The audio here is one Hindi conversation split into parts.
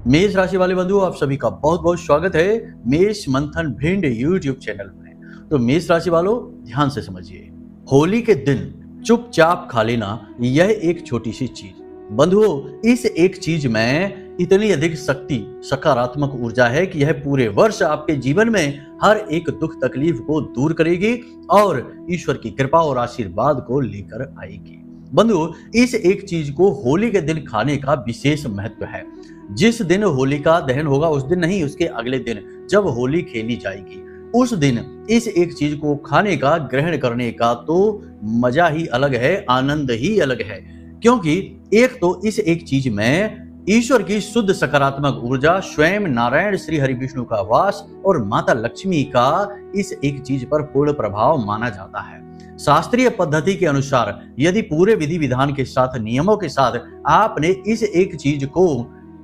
मेष राशि वाले बंधुओं, आप सभी का बहुत बहुत स्वागत है मेष मंथन भिंड यूट्यूब चैनल में। तो मेष राशि वालों, ध्यान से समझिए, होली के दिन चुपचाप खा लेना यह एक छोटी सी चीज, बंधुओं इस एक चीज में इतनी अधिक शक्ति, सकारात्मक ऊर्जा है कि यह पूरे वर्ष आपके जीवन में हर एक दुख तकलीफ को दूर करेगी और ईश्वर की कृपा और आशीर्वाद को लेकर आएगी। बंधुओं, इस एक चीज को होली के दिन खाने का विशेष महत्व है। जिस दिन होलिका दहन होगा उस दिन नहीं, उसके अगले दिन जब होली खेली जाएगी उस दिन इस एक चीज को खाने का, ग्रहण करने का तो मजा ही अलग है, आनंद ही अलग है। क्योंकि एक तो इस एक चीज में ईश्वर की शुद्ध सकारात्मक ऊर्जा, स्वयं नारायण श्री हरि विष्णु का वास और माता लक्ष्मी का इस एक चीज पर पूर्ण प्रभाव माना जाता है। शास्त्रीय पद्धति के अनुसार यदि पूरे विधि विधान के साथ, नियमों के साथ आपने इस एक चीज को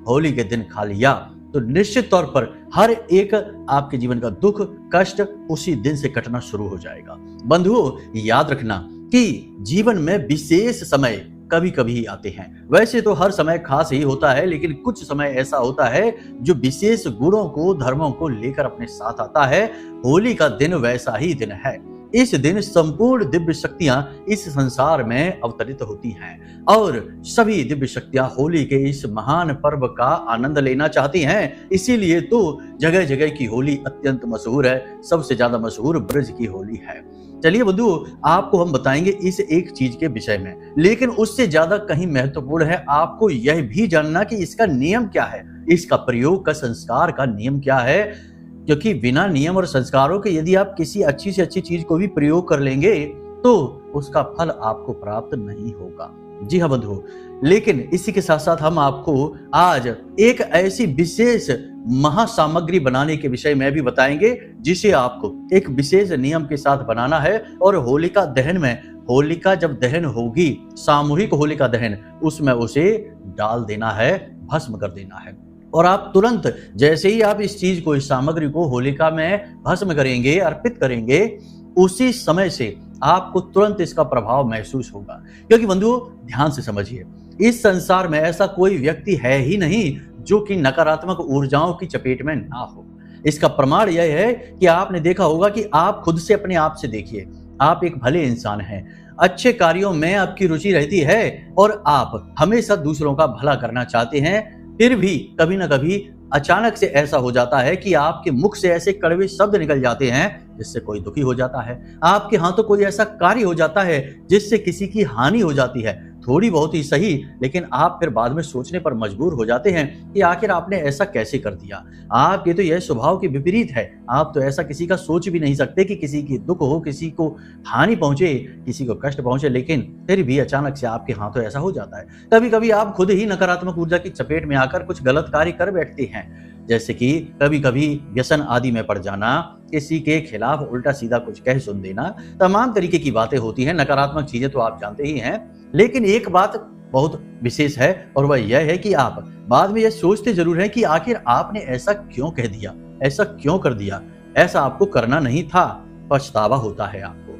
होली के दिन खा लिया तो निश्चित तौर पर हर एक आपके जीवन का दुख, कष्ट उसी दिन से कटना शुरू हो जाएगा। बंधुओं, याद रखना कि जीवन में विशेष समय कभी कभी ही आते हैं। वैसे तो हर समय खास ही होता है, लेकिन कुछ समय ऐसा होता है जो विशेष गुणों को, धर्मों को लेकर अपने साथ आता है। होली का दिन वैसा ही दिन है। इस दिन संपूर्ण दिव्य शक्तियां इस संसार में अवतरित होती हैं और सभी दिव्य शक्तियां होली के इस महान पर्व का आनंद लेना चाहती हैं। इसीलिए तो जगह जगह की होली अत्यंत मशहूर है। सबसे ज्यादा मशहूर ब्रज की होली है। चलिए बंधुओं, आपको हम बताएंगे इस एक चीज के विषय में, लेकिन उससे ज्यादा कहीं महत्वपूर्ण है आपको यह भी जानना कि इसका नियम क्या है, इसका प्रयोग का, संस्कार का नियम क्या है। क्योंकि बिना नियम और संस्कारों के यदि आप किसी अच्छी से अच्छी चीज को भी प्रयोग कर लेंगे तो उसका फल आपको प्राप्त नहीं होगा। जी हाँ बंधुओं, लेकिन इसी के साथ साथ हम आपको आज एक ऐसी विशेष महासामग्री बनाने के विषय में भी बताएंगे जिसे आपको एक विशेष नियम के साथ बनाना है। और होलिका दहन में, होलिका जब दहन होगी, सामूहिक होलिका दहन, उसमें उसे डाल देना है, भस्म कर देना है। और आप तुरंत जैसे ही आप इस चीज को, इस सामग्री को होलिका में भस्म करेंगे, अर्पित करेंगे, उसी समय से आपको तुरंत इसका प्रभाव महसूस होगा। क्योंकि बंधुओं ध्यान से समझिए, इस संसार में ऐसा कोई व्यक्ति है ही नहीं जो कि नकारात्मक ऊर्जाओं की चपेट में ना हो। इसका प्रमाण यह है कि आपने देखा होगा कि आप खुद से, अपने आप से देखिए, आप एक भले इंसान हैं, अच्छे कार्यों में आपकी रुचि रहती है और आप हमेशा दूसरों का भला करना चाहते हैं। फिर भी कभी ना कभी अचानक से ऐसा हो जाता है कि आपके मुख से ऐसे कड़वे शब्द निकल जाते हैं जिससे कोई दुखी हो जाता है। आपके हाथों कोई ऐसा कार्य हो जाता है जिससे किसी की हानि हो जाती है, थोड़ी बहुत ही सही, लेकिन आप फिर बाद में सोचने पर मजबूर हो जाते हैं कि आखिर आपने ऐसा कैसे कर दिया। आपके तो यह स्वभाव के विपरीत है। आप तो ऐसा किसी का सोच भी नहीं सकते कि किसी की दुख हो, किसी को हानि पहुंचे, किसी को कष्ट पहुंचे, लेकिन फिर भी अचानक से आपके हाथों ऐसा हो जाता है। कभी कभी आप खुद ही नकारात्मक ऊर्जा की चपेट में आकर कुछ गलत कार्य कर बैठते हैं, जैसे कि कभी कभी व्यसन आदि में पड़ जाना, किसी के खिलाफ उल्टा सीधा कुछ कह सुन देना, तमाम तरीके की बातें होती हैं। नकारात्मक चीजें तो आप जानते ही हैं, लेकिन एक बात बहुत विशेष है और वह यह है कि आप बाद में यह सोचते जरूर हैं कि आखिर आपने ऐसा क्यों कह दिया, ऐसा क्यों कर दिया, ऐसा आपको करना नहीं था। पछतावा होता है आपको।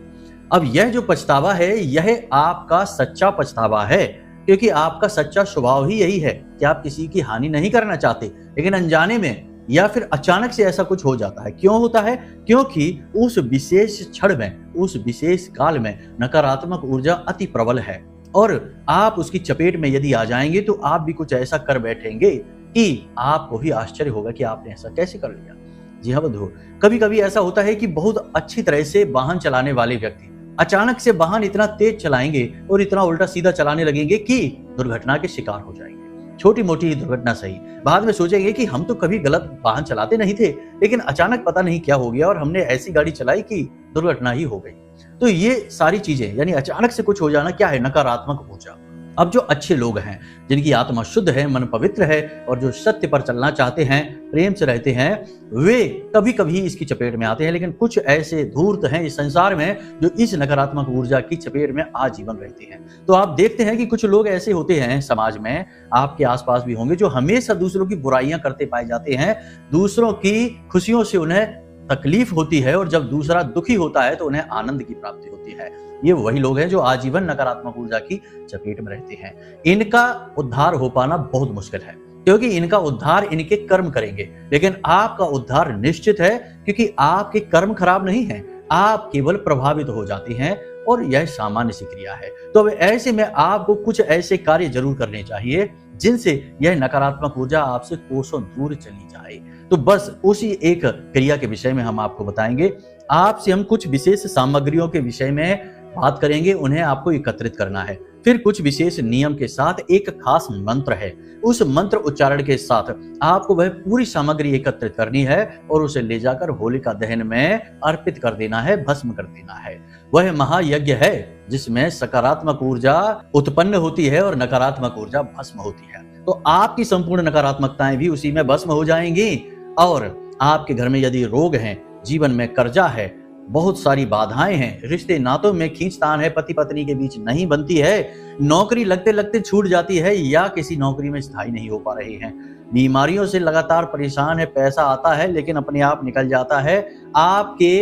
अब यह जो पछतावा है यह आपका सच्चा पछतावा है, क्योंकि आपका सच्चा स्वभाव ही यही है कि आप किसी की हानि नहीं करना चाहते, लेकिन अनजाने में या फिर अचानक से ऐसा कुछ हो जाता है। क्यों होता है? क्योंकि उस विशेष क्षण में, उस विशेष काल में नकारात्मक ऊर्जा अति प्रबल है और आप उसकी चपेट में यदि आ जाएंगे तो आप भी कुछ ऐसा कर बैठेंगे कि आपको ही आश्चर्य होगा कि आपने ऐसा कैसे कर लिया। जी हाँ बंधुओं, कभी कभी ऐसा होता है कि बहुत अच्छी तरह से वाहन चलाने वाले व्यक्ति अचानक से वाहन इतना तेज चलाएंगे और इतना उल्टा सीधा चलाने लगेंगे कि दुर्घटना के शिकार हो जाएंगे। छोटी मोटी दुर्घटना सही, बाद में सोचेंगे कि हम तो कभी गलत वाहन चलाते नहीं थे, लेकिन अचानक पता नहीं क्या हो गया और हमने ऐसी गाड़ी चलाई कि दुर्घटना ही हो गई। तो ये सारी चीजें, यानी अचानक से कुछ हो जाना, क्या है? नकारात्मक ऊर्जा। अब जो अच्छे लोग हैं, जिनकी आत्मा शुद्ध है, मन पवित्र है और जो सत्य पर चलना चाहते हैं, प्रेम से रहते हैं, वे कभी कभी इसकी चपेट में आते हैं। लेकिन कुछ ऐसे धूर्त हैं इस संसार में जो इस नकारात्मक ऊर्जा की चपेट में आजीवन रहते हैं। तो आप देखते हैं कि कुछ लोग ऐसे होते हैं समाज में, आपके आसपास भी होंगे, जो हमेशा दूसरों की बुराइयां करते पाए जाते हैं। दूसरों की खुशियों से उन्हें तकलीफ होती है और जब दूसरा दुखी होता है तो उन्हें आनंद की प्राप्ति होती है। ये वही लोग हैं जो आजीवन नकारात्मक ऊर्जा की चपेट में रहते हैं। इनका उद्धार हो पाना बहुत मुश्किल है। क्योंकि इनका उद्धार इनके कर्म करेंगे, लेकिन आपका उद्धार निश्चित है क्योंकि आपके कर्म खराब नहीं हैं, आप केवल प्रभावित हो जाते हैं और यह सामान्य सी क्रिया है। तो अब ऐसे में आपको कुछ ऐसे कार्य जरूर करने चाहिए जिनसे यह नकारात्मक ऊर्जा आपसे कोसों दूर चली जाए। तो बस उसी एक क्रिया के विषय में हम आपको बताएंगे। आपसे हम कुछ विशेष सामग्रियों के विषय में बात करेंगे, उन्हें आपको एकत्रित करना है। फिर कुछ विशेष नियम के साथ एक खास मंत्र है, उस मंत्र उच्चारण के साथ आपको वह पूरी सामग्री एकत्रित करनी है और उसे ले जाकर होलिका दहन में अर्पित कर देना है, भस्म कर देना है। वह महायज्ञ है जिसमें सकारात्मक ऊर्जा उत्पन्न होती है और नकारात्मक ऊर्जा भस्म होती है। तो आपकी संपूर्ण नकारात्मकताएं भी उसी में भस्म हो जाएंगी और आपके घर में यदि रोग हैं, जीवन में कर्जा है, बहुत सारी बाधाएं हैं, रिश्ते नातों में खींचतान है, पति पत्नी के बीच नहीं बनती है, नौकरी लगते लगते छूट जाती है या किसी नौकरी में स्थायी नहीं हो पा रहे हैं, बीमारियों से लगातार परेशान है, पैसा आता है लेकिन अपने आप निकल जाता है, आपके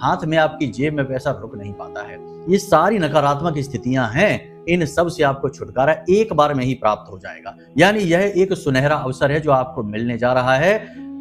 हाथ में आपकी जेब में पैसा रुक नहीं पाता है, ये सारी नकारात्मक स्थितियां हैं। इन सब से आपको छुटकारा एक बार में ही प्राप्त हो जाएगा। यानी यह एक सुनहरा अवसर है जो आपको मिलने जा रहा है।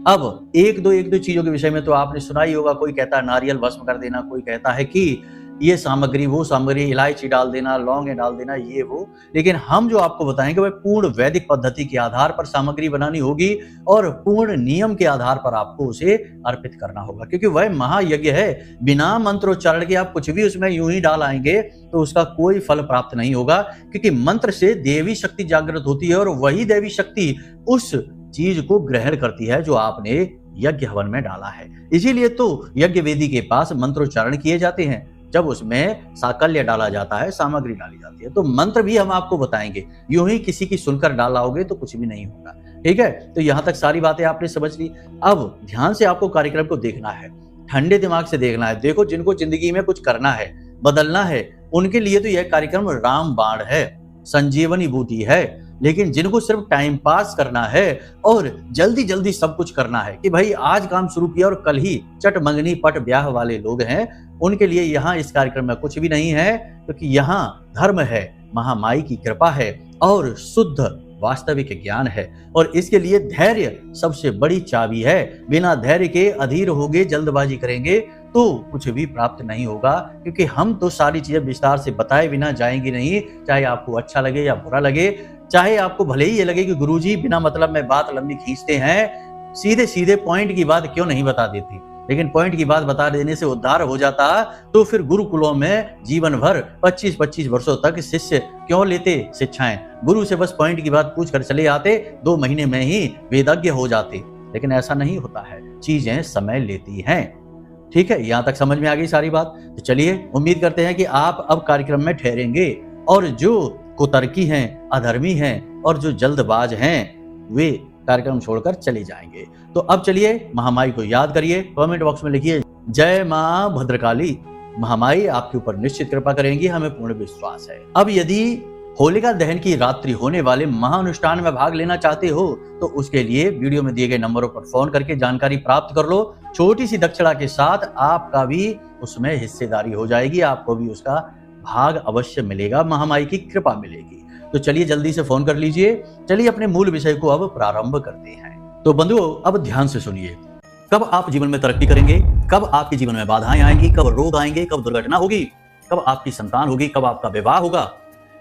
अब एक दो चीजों के विषय में तो आपने सुना ही होगा। कोई कहता है नारियल भस्म कर देना, कोई कहता है कि ये सामग्री वो सामग्री, इलायची डाल देना, लौंग डाल देना, ये वो। लेकिन हम जो आपको बताएंगे वह पूर्ण वैदिक पद्धति के आधार पर सामग्री बनानी होगी और पूर्ण नियम के आधार पर आपको उसे अर्पित करना होगा, क्योंकि वह महायज्ञ है। बिना मंत्रोच्चारण के आप कुछ भी उसमें यूं ही डाल आएंगे तो उसका कोई फल प्राप्त नहीं होगा, क्योंकि मंत्र से देवी शक्ति जागृत होती है और वही देवी शक्ति उस चीज को ग्रहण करती है जो आपने यज्ञ हवन में डाला है। इसीलिए तो यज्ञ वेदी के पास मंत्रोच्चारण किए जाते हैं जब उसमें साकल्य डाला जाता है, सामग्री डाली जाती है। तो मंत्र भी हम आपको बताएंगे, यूं ही किसी की सुनकर डाला होगे तो कुछ भी नहीं होगा। ठीक है, तो यहां तक सारी बातें आपने समझ ली। अब ध्यान से आपको कार्यक्रम को देखना है, ठंडे दिमाग से देखना है। देखो, जिनको जिंदगी में कुछ करना है, बदलना है, उनके लिए तो यह कार्यक्रम रामबाण है, संजीवनी बूटी है। लेकिन जिनको सिर्फ टाइम पास करना है और जल्दी जल्दी सब कुछ करना है कि भाई आज काम शुरू किया और कल ही चट मंगनी पट ब्याह वाले लोग हैं, उनके लिए यहाँ इस कार्यक्रम में कुछ भी नहीं है, क्योंकि यहाँ धर्म है, महामाई की कृपा है और शुद्ध वास्तविक ज्ञान है। और इसके लिए धैर्य सबसे बड़ी चाबी है। बिना धैर्य के अधीर होगे, जल्दबाजी करेंगे तो कुछ भी प्राप्त नहीं होगा, क्योंकि हम तो सारी चीजें विस्तार से बताए बिना जाएंगी नहीं। चाहे आपको अच्छा लगे या बुरा लगे, चाहे आपको भले ही ये लगे कि गुरुजी बिना मतलब में बात लंबी खींचते हैं, सीधे सीधे पॉइंट की बात क्यों नहीं बता देती। लेकिन पॉइंट की बात बता देने से उद्धार हो जाता तो फिर गुरुकुलों में जीवन भर 25-25 वर्षों तक शिष्य क्यों लेते शिक्षाएं। गुरु से बस पॉइंट की बात पूछ कर चले आते, 2 महीने में ही वेदज्ञ हो जाते। लेकिन ऐसा नहीं होता है, चीजें समय लेती हैं। ठीक है, यहां तक समझ में आ गई सारी बात। तो चलिए, उम्मीद करते हैं कि आप अब कार्यक्रम में ठहरेंगे और जो कुतर्की हैं, अधर्मी हैं और जो जल्दबाज हैं वे कार्यक्रम छोड़कर चले जाएंगे। तो अब चलिए, महामाई को याद करिए, कमेंट बॉक्स में लिखिए जय मां भद्रकाली। महामाई आपके ऊपर निश्चित कृपा करेंगी, हमें पूर्ण विश्वास है। अब यदि होलिका दहन की रात्रि होने वाले महाअनुष्ठान में भाग लेना चाहते हो तो उसके लिए वीडियो में दिए गए नंबरों पर फोन करके जानकारी प्राप्त कर लो। छोटी सी दक्षिणा के साथ आपका भी उसमें हिस्सेदारी हो जाएगी, आपको भी उसका भाग अवश्य मिलेगा, महामाई की कृपा मिलेगी। तो चलिए जल्दी से फोन कर लीजिए। चलिए अपने मूल विषय को अब प्रारंभ करते हैं। तो बंधुओं, अब ध्यान से सुनिए। कब आप जीवन में तरक्की करेंगे, कब आपके जीवन में बाधाएं आएंगी, कब रोग आएंगे, कब दुर्घटना होगी, कब आपकी संतान होगी, कब आपका विवाह होगा,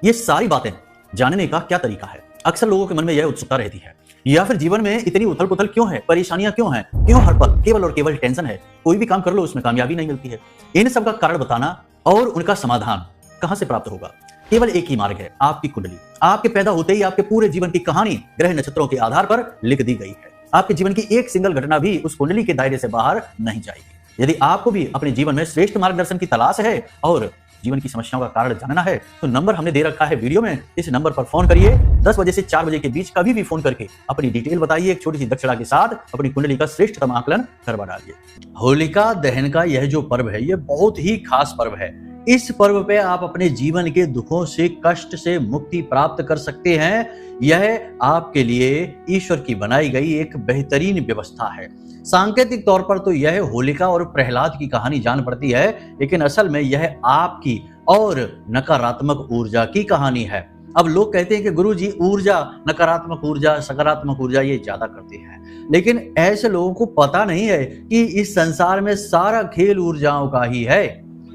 ये सारी बातें जानने का क्या तरीका है। अक्सर लोगों के मन में यह उत्सुकता रहती है, या फिर जीवन में इतनी उथल पुथल क्यों है, परेशानियां क्यों हैं, क्यों हर पल केवल और केवल टेंशन है, कोई भी काम कर लो उसमें कामयाबी नहीं मिलती है। इन सब का कारण बताना और उनका समाधान कहां से प्राप्त होगा। केवल एक ही मार्ग है, आपकी कुंडली। आपके पैदा होते ही आपके पूरे जीवन की कहानी ग्रह नक्षत्रों के आधार पर लिख दी गई है। आपके जीवन की एक सिंगल घटना भी उस कुंडली के दायरे से बाहर नहीं जाएगी। यदि आपको भी अपने जीवन में श्रेष्ठ मार्गदर्शन की तलाश है और जीवन की समस्याओं का कारण जानना है तो नंबर हमने दे रखा है वीडियो में। इस नंबर पर फोन करिए। 10 बजे से 4 बजे के बीच कभी भी फोन करके अपनी डिटेल बताइए। एक छोटी सी दक्षिणा के साथ अपनी कुंडली का श्रेष्ठतम आकलन करवा डालिए। होलिका दहन का यह जो पर्व है, यह बहुत ही खास पर्व है। इस पर्व पे आप अपने जीवन के दुखों से, कष्ट से मुक्ति प्राप्त कर सकते हैं। यह आपके लिए ईश्वर की बनाई गई एक बेहतरीन व्यवस्था है। सांकेतिक तौर पर तो यह होलिका और प्रहलाद की कहानी जान पड़ती है, लेकिन असल में यह आपकी और नकारात्मक ऊर्जा की कहानी है। अब लोग कहते हैं कि गुरुजी ऊर्जा, नकारात्मक ऊर्जा, सकारात्मक ऊर्जा ये ज्यादा करते हैं, लेकिन ऐसे लोगों को पता नहीं है कि इस संसार में सारा खेल ऊर्जाओं का ही है।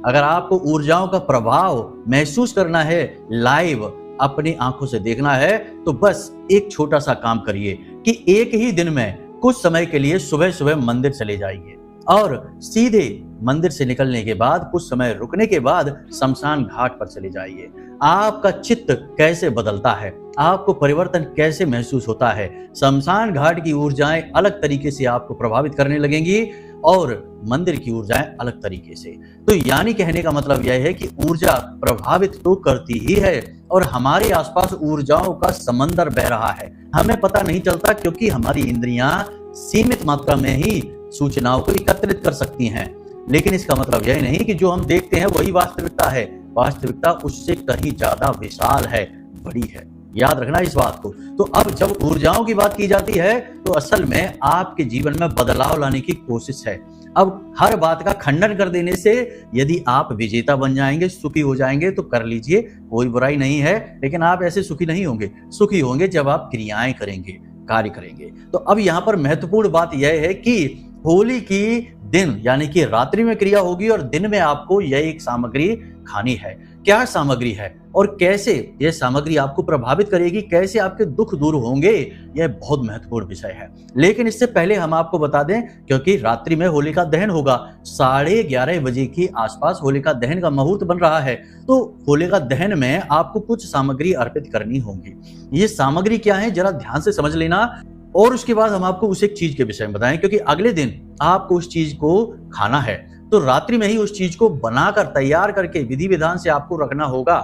अगर आपको ऊर्जाओं का प्रभाव महसूस करना है, लाइव अपनी आंखों से देखना है, तो बस एक छोटा सा काम करिए कि एक ही दिन में कुछ समय के लिए सुबह सुबह मंदिर चले जाइए और सीधे मंदिर से निकलने के बाद कुछ समय रुकने के बाद शमशान घाट पर चले जाइए। आपका चित्त कैसे बदलता है, आपको परिवर्तन कैसे महसूस होता है। शमशान घाट की ऊर्जाएं अलग तरीके से आपको प्रभावित करने लगेंगी और मंदिर की ऊर्जाएं अलग तरीके से। तो यानी कहने का मतलब यह है कि ऊर्जा प्रभावित तो करती ही है और हमारे आसपास ऊर्जाओं का समंदर बह रहा है, हमें पता नहीं चलता, क्योंकि हमारी इंद्रियां सीमित मात्रा में ही सूचनाओं को एकत्रित कर सकती हैं। लेकिन इसका मतलब यह नहीं कि जो हम देखते हैं वही वास्तविकता है। वास्तविकता उससे कहीं ज्यादा विशाल है, बड़ी है। याद रखना इस बात को। तो अब जब ऊर्जाओं की बात की जाती है तो असल में आपके जीवन में बदलाव लाने की कोशिश है। अब हर बात का खंडन कर देने से यदि आप विजेता बन जाएंगे, सुखी हो जाएंगे तो कर लीजिए, कोई बुराई नहीं है। लेकिन आप ऐसे सुखी नहीं होंगे, सुखी होंगे जब आप क्रियाएं करेंगे, कार्य करेंगे। तो अब यहाँ पर महत्वपूर्ण बात यह है कि होली की दिन यानी कि रात्रि में क्रिया होगी और दिन में आपको यह एक सामग्री खानी है। क्या सामग्री है और कैसे यह सामग्री आपको प्रभावित करेगी, कैसे आपके दुख दूर होंगे, यह बहुत महत्वपूर्ण विषय है। लेकिन इससे पहले हम आपको बता दें, क्योंकि रात्रि में होलिका दहन होगा, 11:30 बजे के आसपास होलिका दहन का मुहूर्त बन रहा है। तो होलिका दहन में आपको कुछ सामग्री अर्पित करनी होगी। ये सामग्री क्या है जरा ध्यान से समझ लेना और उसके बाद हम आपको उस एक चीज के विषय में बताएं, क्योंकि अगले दिन आपको उस चीज को खाना है। तो रात्रि में ही उस चीज को बनाकर तैयार करके विधि विधान से आपको रखना होगा,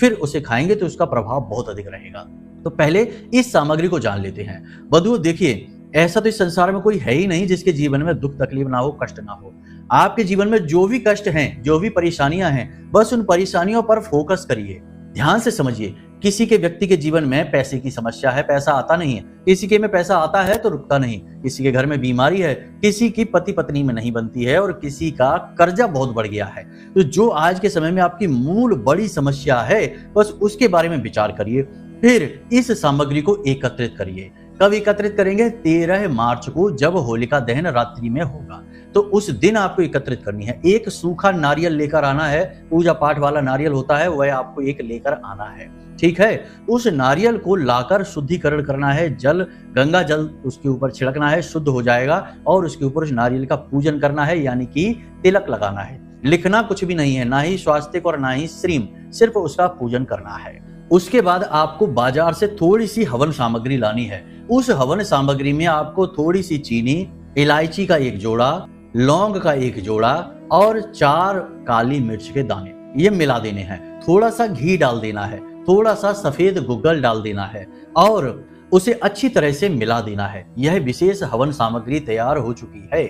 फिर उसे खाएंगे तो उसका प्रभाव बहुत अधिक रहेगा। तो पहले इस सामग्री को जान लेते हैं। बंधुओं देखिए, ऐसा तो इस संसार में कोई है ही नहीं जिसके जीवन में दुख तकलीफ ना हो, कष्ट ना हो। आपके जीवन में जो भी कष्ट हैं, जो भी परेशानियां हैं, बस उन परेशानियों पर फोकस करिए, ध्यान से समझिए। किसी के व्यक्ति के जीवन में पैसे की समस्या है, पैसा आता नहीं है। किसी के में पैसा आता है तो रुकता नहीं। किसी के घर में बीमारी है, किसी की पति पत्नी में नहीं बनती है और किसी का कर्जा बहुत बढ़ गया है। तो जो आज के समय में आपकी मूल बड़ी समस्या है, बस उसके बारे में विचार करिए। फिर इस सामग्री को एकत्रित करिए। कब एकत्रित करेंगे? 13 मार्च को, जब होलिका दहन रात्रि में होगा। तो उस दिन आपको एकत्रित करनी है। एक सूखा नारियल लेकर आना है, पूजा पाठ वाला नारियल होता है, वह आपको एक लेकर आना है, ठीक है। उस नारियल को लाकर शुद्धिकरण करना है, जल, गंगा जल उसके ऊपर छिड़कना है, शुद्ध हो जाएगा और उसके ऊपर उस नारियल का पूजन करना है, यानी कि तिलक लगाना है। लिखना कुछ भी नहीं है, ना ही स्वास्तिक और ना ही श्रीम, सिर्फ उसका पूजन करना है। उसके बाद आपको बाजार से थोड़ी सी हवन सामग्री लानी है। उस हवन सामग्री में आपको थोड़ी सी चीनी, इलायची का एक जोड़ा, लौंग का एक जोड़ा और 4 काली मिर्च के दाने ये मिला देने हैं। थोड़ा सा घी डाल देना है, थोड़ा सा सफेद गुग्गल डाल देना है और उसे अच्छी तरह से मिला देना है। यह विशेष हवन सामग्री तैयार हो चुकी है।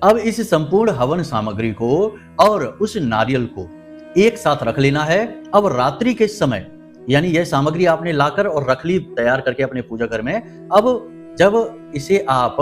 अब इस संपूर्ण हवन सामग्री को और उस नारियल को एक साथ रख लेना है। अब रात्रि के समय, यानी यह सामग्री आपने लाकर और रख ली तैयार करके अपने पूजा घर में। अब जब इसे आप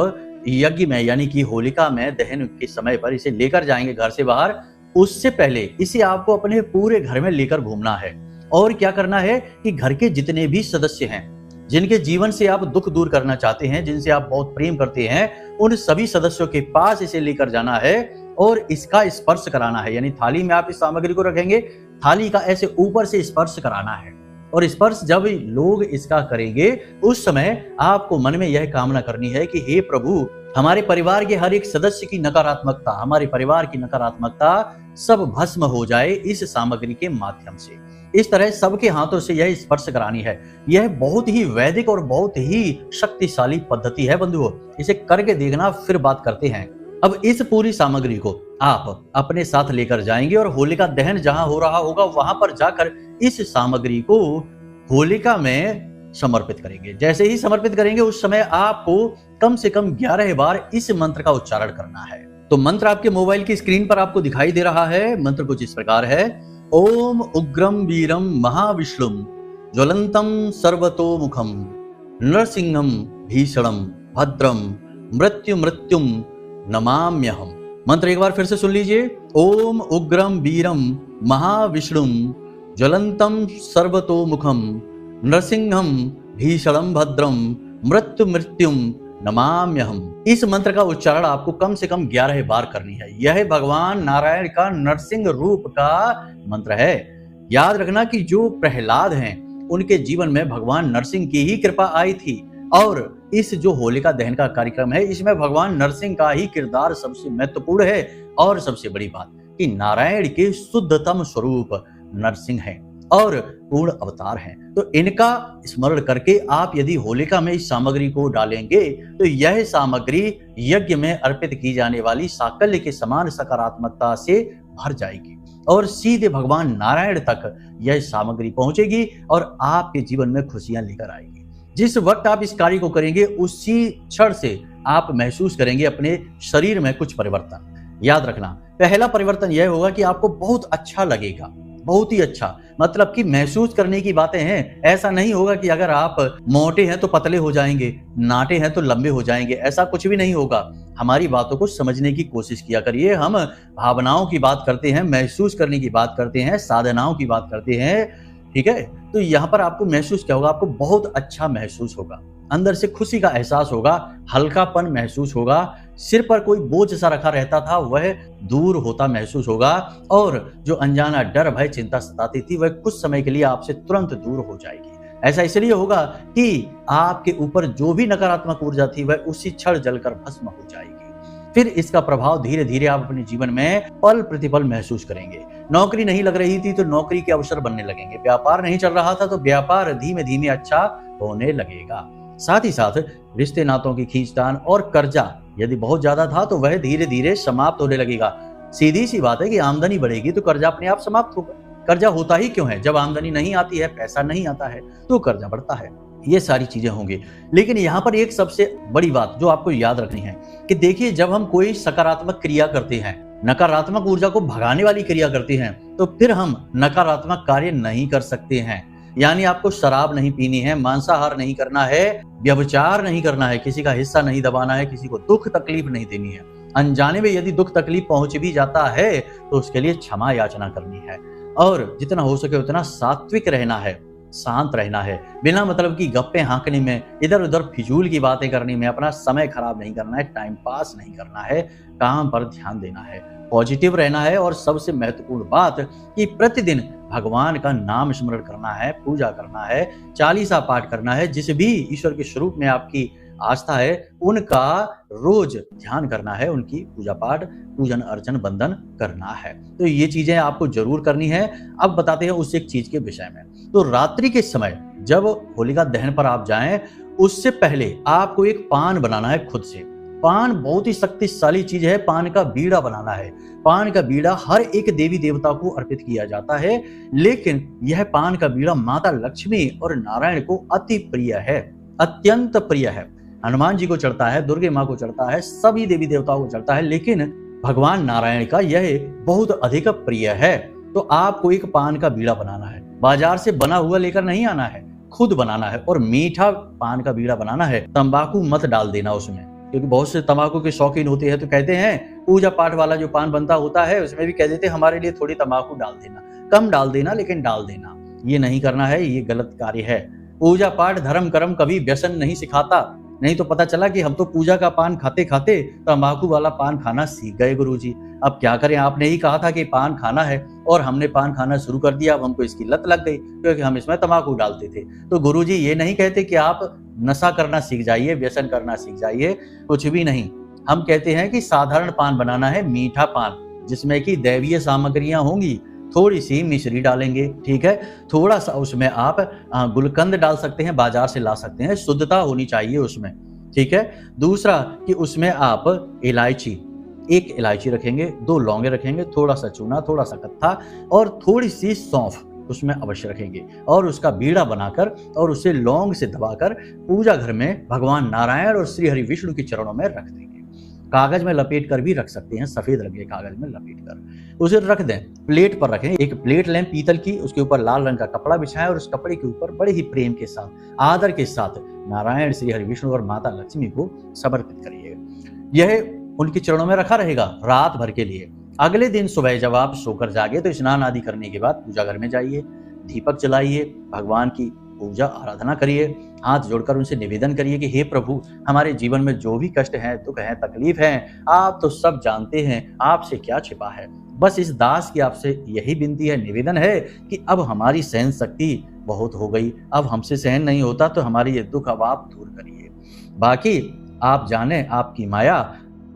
यज्ञ में यानी कि होलिका में दहन के समय पर इसे लेकर जाएंगे घर से बाहर, उससे पहले इसे आपको अपने पूरे घर में लेकर घूमना है। और क्या करना है कि घर के जितने भी सदस्य हैं, जिनके जीवन से आप दुख दूर करना चाहते हैं, जिनसे आप बहुत प्रेम करते हैं, उन सभी सदस्यों के पास इसे लेकर जाना है और इसका स्पर्श कराना है। यानी थाली में आप इस सामग्री को रखेंगे, थाली का ऐसे ऊपर से स्पर्श कराना है। और स्पर्श जब लोग इसका करेंगे, उस समय आपको मन में यह कामना करनी है कि हे प्रभु, हमारे परिवार के हर एक सदस्य की नकारात्मकता, हमारे परिवार की नकारात्मकता सब भस्म हो जाए इस सामग्री के माध्यम से। इस तरह सबके हाथों से यह स्पर्श करानी है। यह बहुत ही वैदिक और बहुत ही शक्तिशाली पद्धति है बंधुओं, इसे करके देखना, फिर बात करते हैं। अब इस पूरी सामग्री को आप अपने साथ लेकर जाएंगे और होलिका दहन जहां हो रहा होगा वहां पर जाकर इस सामग्री को होलिका में समर्पित करेंगे। जैसे ही समर्पित करेंगे उस समय आपको कम से कम 11 बार इस मंत्र का उच्चारण करना है। तो मंत्र आपके मोबाइल की स्क्रीन पर आपको दिखाई दे रहा है। मंत्र कुछ इस प्रकार है: ओम उग्रम वीरम महाविष्णुम ज्वलंतम सर्वतोमुखम नरसिंहम भीषणम भद्रम मृत्युम नमाम्यहम। मंत्र एक बार फिर से सुन लीजिए। ओम उग्रम वीरम महाविष्णुम ज्वलंतम सर्वतोमुखम नरसिंहम भीषणम भद्रम मृत्युम नमाम्यहम। इस मंत्र का उच्चारण आपको कम से कम 11 बार करनी है। यह भगवान नारायण का नरसिंह रूप का मंत्र है। याद रखना कि जो प्रहलाद हैं उनके जीवन में भगवान नरसिंह की ही कृपा आई थी, और इस जो होलिका दहन का कार्यक्रम है इसमें भगवान नरसिंह का ही किरदार सबसे महत्वपूर्ण है। और सबसे बड़ी बात कि नारायण के शुद्धतम स्वरूप नरसिंह हैं और पूर्ण अवतार हैं। तो इनका स्मरण करके आप यदि होलिका में इस सामग्री को डालेंगे तो यह सामग्री यज्ञ में अर्पित की जाने वाली साकल्य के समान सकारात्मकता से भर जाएगी और सीधे भगवान नारायण तक यह सामग्री पहुंचेगी और आपके जीवन में खुशियां लेकर आएगी। जिस वक्त आप इस कार्य को करेंगे उसी क्षण से आप महसूस करेंगे अपने शरीर में कुछ परिवर्तन। याद रखना, पहला परिवर्तन यह होगा कि आपको बहुत अच्छा लगेगा, बहुत ही अच्छा, मतलब कि महसूस करने की बातें हैं। ऐसा नहीं होगा कि अगर आप मोटे हैं तो पतले हो जाएंगे, नाटे हैं तो लंबे हो जाएंगे, ऐसा कुछ भी नहीं होगा। हमारी बातों को समझने की कोशिश किया करिए। हम भावनाओं की बात करते हैं, महसूस करने की बात करते हैं, साधनाओं की बात करते हैं, ठीक है। तो यहाँ पर आपको महसूस क्या होगा? आपको बहुत अच्छा महसूस होगा, अंदर से खुशी का एहसास होगा, हल्कापन महसूस होगा, सिर पर कोई बोझ सा रखा रहता था वह दूर होता महसूस होगा, और जो अनजाना डर भय चिंता सताती थी वह कुछ समय के लिए आपसे तुरंत दूर हो जाएगी। ऐसा इसलिए होगा कि आपके ऊपर जो भी नकारात्मक ऊर्जा थी वह उसी क्षण जलकर भस्म हो जाएगी। फिर इसका प्रभाव धीरे धीरे आप अपने जीवन में पल प्रतिपल महसूस करेंगे। नौकरी नहीं लग रही थी तो नौकरी के अवसर बनने लगेंगे, व्यापार नहीं चल रहा था तो व्यापार धीमे धीमे अच्छा होने लगेगा। साथ ही साथ रिश्ते नातों की खींचतान और कर्जा यदि बहुत ज्यादा था तो वह धीरे धीरे समाप्त होने लगेगा। सीधी सी बात है कि आमदनी बढ़ेगी तो कर्जा अपने आप समाप्त होगा। कर्जा होता ही क्यों है? जब आमदनी नहीं आती है, पैसा नहीं आता है तो कर्जा बढ़ता है। ये सारी चीजें होंगी। लेकिन यहाँ पर एक सबसे बड़ी बात जो आपको याद रखनी है कि देखिए, जब हम कोई सकारात्मक क्रिया करते हैं, नकारात्मक ऊर्जा को भगाने वाली क्रिया करते हैं, तो फिर हम नकारात्मक कार्य नहीं कर सकते हैं। यानी आपको शराब नहीं पीनी है, मांसाहार नहीं करना है, व्यभिचार नहीं करना है, किसी का हिस्सा नहीं दबाना है, किसी को दुख तकलीफ नहीं देनी है। अनजाने में यदि दुख तकलीफ पहुंच भी जाता है तो उसके लिए क्षमा याचना करनी है, और जितना हो सके उतना सात्विक रहना है, शांत रहना है, बिना मतलब की गप्पे हाँकने में, इधर उधर फिजूल की बातें करने में अपना समय खराब नहीं करना है, टाइम पास नहीं करना है, काम पर ध्यान देना है, पॉजिटिव रहना है। और सबसे महत्वपूर्ण बात कि प्रतिदिन भगवान का नाम स्मरण करना है, पूजा करना है, चालीसा पाठ करना है, जिस भी ईश्वर के स्वरूप में आपकी आस्था है उनका रोज ध्यान करना है, उनकी पूजा पाठ, पूजन अर्चन बंदन करना है। तो ये चीजें आपको जरूर करनी है। अब बताते हैं उस एक चीज के विषय में। तो रात्रि के समय जब होलिका दहन पर आप जाएं, उससे पहले आपको एक पान बनाना है खुद से। पान बहुत ही शक्तिशाली चीज है। पान का बीड़ा बनाना है। पान का बीड़ा हर एक देवी देवता को अर्पित किया जाता है, लेकिन यह पान का बीड़ा माता लक्ष्मी और नारायण को अति प्रिय है, अत्यंत प्रिय है। हनुमान जी को चढ़ता है, दुर्गे माँ को चढ़ता है, सभी देवी देवताओं को चढ़ता है, लेकिन भगवान नारायण का यह बहुत अधिक प्रिय है। तो आपको एक पान का बीड़ा बनाना है, बाजार से बना हुआ लेकर नहीं आना है, खुद बनाना है, और मीठा पान का बीड़ा बनाना है। तंबाकू मत डाल देना उसमें, क्योंकि बहुत से तंबाकू के शौकीन होते हैं तो कहते हैं पूजा पाठ वाला जो पान बनता होता है उसमें भी कह देते हैं हमारे लिए थोड़ी तंबाकू डाल देना, कम डाल देना लेकिन डाल देना। ये नहीं करना है, ये गलत कार्य है। पूजा पाठ धर्म कर्म कभी व्यसन नहीं सिखाता। नहीं तो पता चला कि हम तो पूजा का पान खाते खाते तंबाकू वाला पान खाना सीख गए गुरुजी। अब क्या करें, आपने ही कहा था कि पान खाना है और हमने पान खाना शुरू कर दिया। अब हमको इसकी लत लग गई क्योंकि हम इसमें तंबाकू डालते थे। तो गुरुजी ये नहीं कहते कि आप नशा करना सीख जाइए, व्यसन करना सीख जाइए, कुछ भी नहीं। हम कहते हैं कि साधारण पान बनाना है, मीठा पान जिसमें कि दैवीय सामग्रियां होंगी, थोड़ी सी मिश्री डालेंगे, ठीक है, थोड़ा सा उसमें आप गुलकंद डाल सकते हैं, बाजार से ला सकते हैं, शुद्धता होनी चाहिए उसमें, ठीक है। दूसरा कि उसमें आप इलायची, एक इलायची रखेंगे, 2 लौंगे रखेंगे, थोड़ा सा चूना, थोड़ा सा कत्था और थोड़ी सी सौंफ उसमें अवश्य रखेंगे, और उसका बीड़ा बनाकर और उसे लौंग से दबाकर पूजा घर में भगवान नारायण और श्री हरि विष्णु के चरणों में रख देंगे। कागज में लपेट कर भी रख सकते हैं, सफेद रंग के कागज में लपेट कर उसे रख दें। प्लेट पर रखें, एक प्लेट लें पीतल की, उसके ऊपर लाल रंग का कपड़ा बिछाएं और उस कपड़े के ऊपर बड़े ही प्रेम के साथ, आदर के साथ नारायण, श्री हरि विष्णु और माता लक्ष्मी को समर्पित करिएगा। यह उनके चरणों में रखा रहेगा रात भर के लिए। अगले दिन सुबह जब आप सोकर जागे तो स्नान आदि करने के बाद पूजा घर में जाइए, दीपक जलाइए, भगवान की पूजा आराधना करिए, हाथ जोड़कर उनसे निवेदन करिए कि हे प्रभु, हमारे जीवन में जो भी कष्ट हैं, दुख हैं, तकलीफ हैं, आप तो सब जानते हैं, आपसे क्या छिपा है। बस इस दास की आपसे यही विनती है, निवेदन है कि अब हमारी सहन शक्ति बहुत हो गई, अब हमसे सहन नहीं होता, तो हमारी ये दुख अब आप दूर करिए। बाकी आप जाने आपकी माया,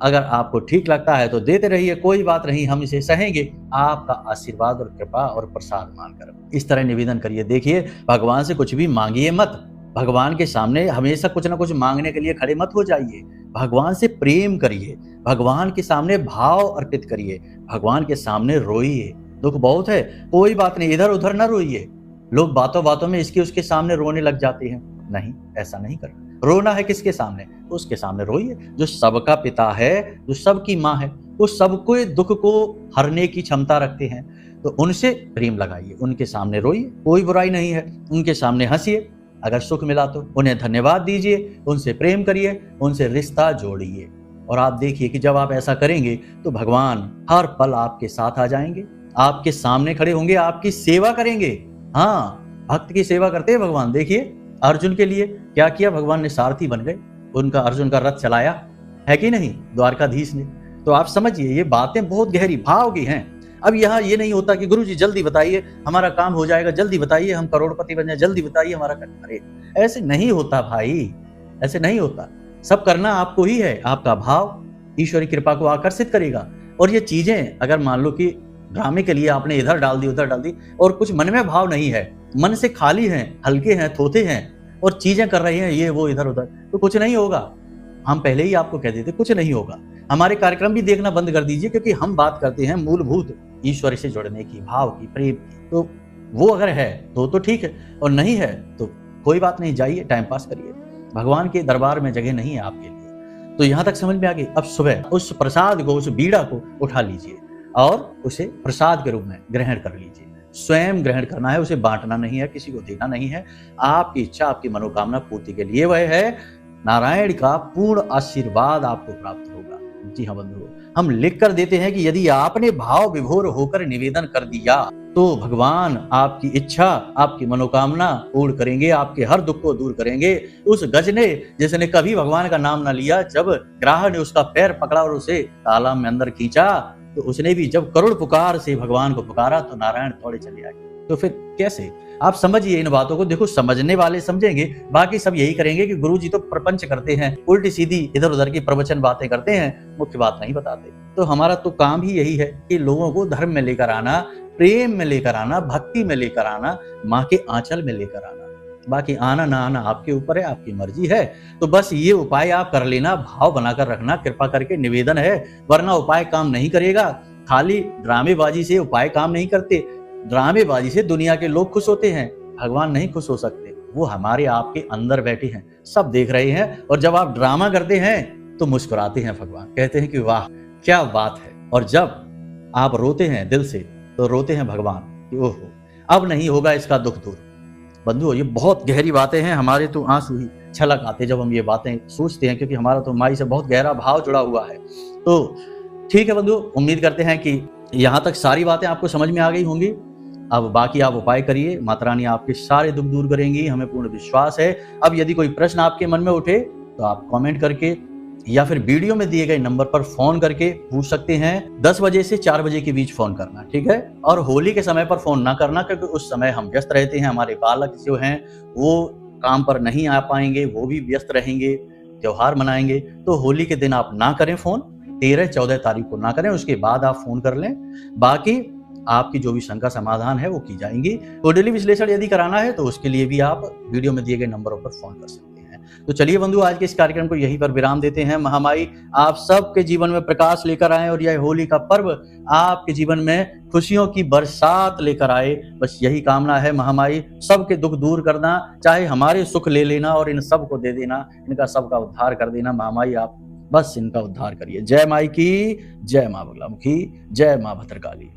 अगर आपको ठीक लगता है तो देते रहिए, कोई बात नहीं, हम इसे सहेंगे, आपका आशीर्वाद और कृपा और प्रसाद मानकर। इस तरह निवेदन करिए। देखिए, भगवान से कुछ भी मांगिए मत, भगवान के सामने हमेशा कुछ ना कुछ मांगने के लिए खड़े मत हो जाइए। भगवान से प्रेम करिए, भगवान के सामने भाव अर्पित करिए, भगवान के सामने रोइए। दुख बहुत है, कोई बात नहीं, इधर उधर न रोइए। लोग बातों बातों में इसके उसके सामने रोने लग जाते हैं। नहीं, ऐसा नहीं करना। रोना है किसके सामने? उसके सामने रोइए जो सबका पिता है, जो सबकी माँ है, वो सबको दुख को हरने की क्षमता रखते हैं। तो उनसे प्रेम लगाइए, उनके सामने रोइए, कोई बुराई नहीं है। उनके सामने हंसिए, अगर सुख मिला तो उन्हें धन्यवाद दीजिए, उनसे प्रेम करिए, उनसे रिश्ता जोड़िए। और आप देखिए कि जब आप ऐसा करेंगे तो भगवान हर पल आपके साथ आ जाएंगे, आपके सामने खड़े होंगे, आपकी सेवा करेंगे। हाँ, भक्त की सेवा करते हैं भगवान। देखिए, अर्जुन के लिए क्या किया, भगवान ने सारथी बन गए, उनका अर्जुन का रथ चलाया, है कि नहीं, द्वारकाधीश ने। तो आप समझिए, ये बातें बहुत गहरी भाव की हैं। अब यहाँ ये नहीं होता कि गुरुजी जल्दी बताइए, हमारा काम हो जाएगा, जल्दी बताइए, हम करोड़पति बन जाए, जल्दी बताइए हमारा काम। अरे ऐसे नहीं होता भाई, ऐसे नहीं होता। सब करना आपको ही है, आपका भाव ईश्वरी कृपा को आकर्षित करेगा। और ये चीजें अगर मान लो कि ड्रामे के लिए आपने इधर डाल दी, उधर डाल दी, और कुछ मन में भाव नहीं है, मन से खाली हैं, हल्के हैं, थोथे हैं, और चीजें कर रहे हैं ये वो इधर उधर, तो कुछ नहीं होगा। हम पहले ही आपको कह देते कुछ नहीं होगा। हमारे कार्यक्रम भी देखना बंद कर दीजिए, क्योंकि हम बात करते हैं मूलभूत ईश्वर से जुड़ने की, भाव की, प्रेम की। तो वो अगर है तो ठीक है, और नहीं है तो कोई बात नहीं, जाइए टाइम पास करिए। भगवान के दरबार में जगह नहीं है आपके लिए। तो यहां तक समझ में आ गई। अब सुबह उस प्रसाद को, उस बीड़ा को उठा लीजिए और उसे प्रसाद के रूप में ग्रहण कर लीजिए। स्वयं ग्रहण करना है, उसे बांटना नहीं है, किसी को देना नहीं है। आपकी इच्छा, आपकी मनोकामना पूर्ति के लिए वह है। नारायण का पूर्ण आशीर्वाद आपको प्राप्त होगा। जी हाँ बंधुओं, हम लिख कर देते हैं कि यदि आपने भाव विभोर होकर निवेदन कर दिया तो भगवान आपकी इच्छा, आपकी मनोकामना पूर्ण करेंगे, आपके हर दुख को दूर करेंगे। उस गज ने, जिसने कभी भगवान का नाम ना लिया, जब ग्राह ने उसका पैर पकड़ा और उसे तालाब में अंदर खींचा, तो उसने भी जब करुण पुकार से भगवान को पुकारा तो नारायण दौड़े चले आए। तो फिर कैसे? आप समझिए इन बातों को। देखो, समझने वाले समझेंगे, बाकी सब यही करेंगे कि गुरुजी तो प्रपंच करते हैं, उल्टी सीधी इधर उधर की प्रवचन बातें करते हैं, मुख्य बात नहीं बताते। तो हमारा तो काम ही यही है कि लोगों को धर्म में लेकर आना, प्रेम में लेकर आना, भक्ति में लेकर आना, माँ के आंचल में लेकर आना। बाकी आना ना आना आपके ऊपर है, आपकी मर्जी है। तो बस ये उपाय आप कर लेना, भाव बनाकर रखना, कृपा करके निवेदन है, वरना उपाय काम नहीं करेगा। खाली ड्रामेबाजी से उपाय काम नहीं करते। ड्रामेबाजी से दुनिया के लोग खुश होते हैं, भगवान नहीं खुश हो सकते। वो हमारे आपके अंदर बैठे हैं, सब देख रहे हैं। और जब आप ड्रामा करते हैं तो मुस्कुराते हैं भगवान, कहते हैं कि वाह क्या बात है। और जब आप रोते हैं दिल से तो रोते हैं भगवान कि ओहो, अब नहीं होगा इसका दुख दूर। बंधुओं, ये बहुत गहरी बातें हैं। हमारे तो आंसू ही छलक आते जब हम ये बातें सोचते हैं, क्योंकि हमारा तो माई से बहुत गहरा भाव जुड़ा हुआ है। तो ठीक है बंधुओं, उम्मीद करते हैं कि यहाँ तक सारी बातें आपको समझ में आ गई होंगी। अब बाकी आप उपाय करिए, माता रानी आपके सारे दुख दूर करेंगी, हमें पूर्ण विश्वास है। अब यदि कोई प्रश्न आपके मन में उठे तो आप कमेंट करके या फिर वीडियो में दिए गए नंबर पर फोन करके पूछ सकते हैं। 10 बजे से 4 बजे के बीच फोन करना, ठीक है? और होली के समय पर फोन ना करना, क्योंकि उस समय हम व्यस्त रहते हैं, हमारे बालक जो हैं वो काम पर नहीं आ पाएंगे, वो भी व्यस्त रहेंगे, त्योहार मनाएंगे। तो होली के दिन आप ना करें फोन, 13-14 तारीख को ना करें, उसके बाद आप फोन कर लें। बाकी आपकी जो भी शंका समाधान है वो की जाएंगी। कुंडली विश्लेषण यदि कराना है तो उसके लिए भी आप वीडियो में दिए गए नंबरों पर फोन कर सकते हैं। तो चलिए बंधु, आज के इस कार्यक्रम को यहीं पर विराम देते हैं। महामाई आप सबके जीवन में प्रकाश लेकर आए और यह होली का पर्व आपके जीवन में खुशियों की बरसात लेकर आए। बस यही कामना है महामाई, सबके दुख दूर करना, चाहे हमारे सुख ले लेना और इन सब को दे देना, इनका सबका उद्धार कर देना। महामाई आप बस इनका उद्धार करिए। जय माई की, जय मां बगलामुखी, जय मां भद्रकाली।